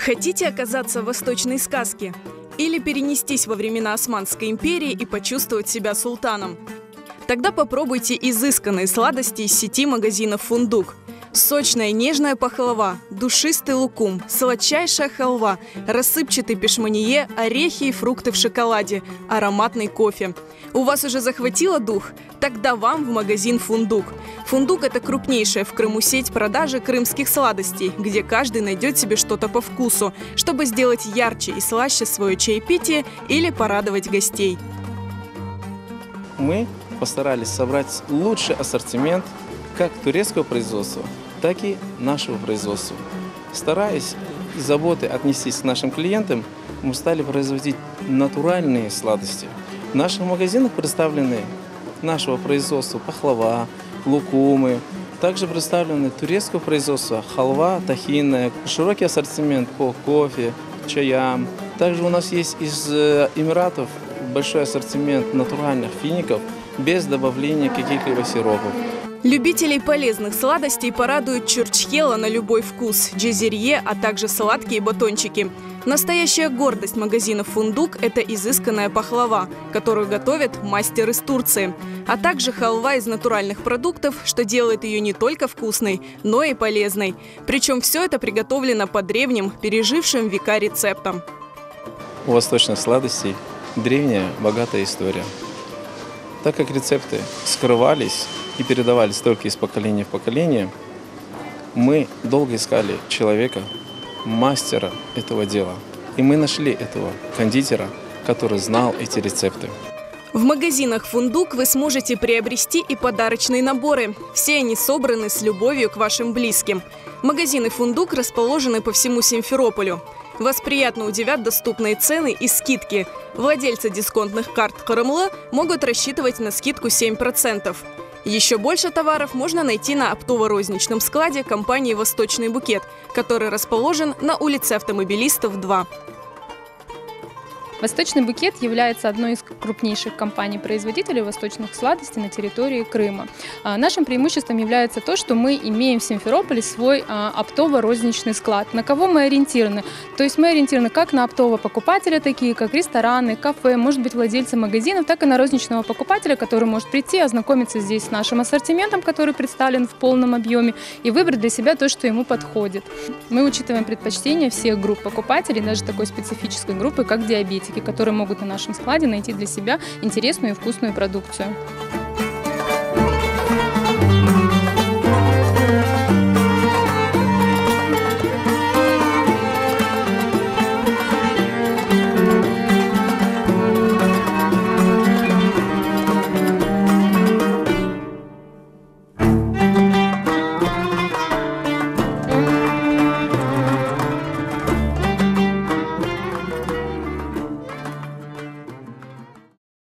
Хотите оказаться в восточной сказке? Или перенестись во времена Османской империи и почувствовать себя султаном? Тогда попробуйте изысканные сладости из сети магазинов «Фундук». Сочная нежная пахлава, душистый лукум, сладчайшая халва, рассыпчатый пешманье, орехи и фрукты в шоколаде, ароматный кофе. У вас уже захватило дух? Тогда вам в магазин «Фундук». «Фундук» – это крупнейшая в Крыму сеть продажи крымских сладостей, где каждый найдет себе что-то по вкусу, чтобы сделать ярче и слаще свое чаепитие или порадовать гостей. Мы постарались собрать лучший ассортимент как турецкого производства, так и нашего производства. Стараясь с заботой отнестись к нашим клиентам, мы стали производить натуральные сладости. В наших магазинах представлены нашего производства пахлава, лукумы. Также представлены турецкого производства халва, тахинная, широкий ассортимент по кофе, чаям. Также у нас есть из Эмиратов большой ассортимент натуральных фиников без добавления каких-либо сиропов. Любителей полезных сладостей порадуют чурчхела на любой вкус, джезерье, а также сладкие батончики. Настоящая гордость магазинов «Фундук» – это изысканная пахлава, которую готовят мастер из Турции, а также халва из натуральных продуктов, что делает ее не только вкусной, но и полезной. Причем все это приготовлено по древним, пережившим века рецептам. У восточных сладостей древняя, богатая история. Так как рецепты скрывались и передавались только из поколения в поколение, мы долго искали человека, мастера этого дела. И мы нашли этого кондитера, который знал эти рецепты. В магазинах «Фундук» вы сможете приобрести и подарочные наборы. Все они собраны с любовью к вашим близким. Магазины «Фундук» расположены по всему Симферополю. Вас приятно удивят доступные цены и скидки. Владельцы дисконтных карт «Крымлы» могут рассчитывать на скидку 7%. Еще больше товаров можно найти на оптово-розничном складе компании «Восточный букет», который расположен на улице Автомобилистов, 2. «Восточный букет» является одной из крупнейших компаний-производителей восточных сладостей на территории Крыма. Нашим преимуществом является то, что мы имеем в Симферополе свой оптово-розничный склад. На кого мы ориентированы? То есть мы ориентированы как на оптово-покупателя, такие как рестораны, кафе, может быть, владельцы магазинов, так и на розничного покупателя, который может прийти, ознакомиться здесь с нашим ассортиментом, который представлен в полном объеме, и выбрать для себя то, что ему подходит. Мы учитываем предпочтения всех групп покупателей, даже такой специфической группы, как диабетики, которые могут на нашем складе найти для себя интересную и вкусную продукцию.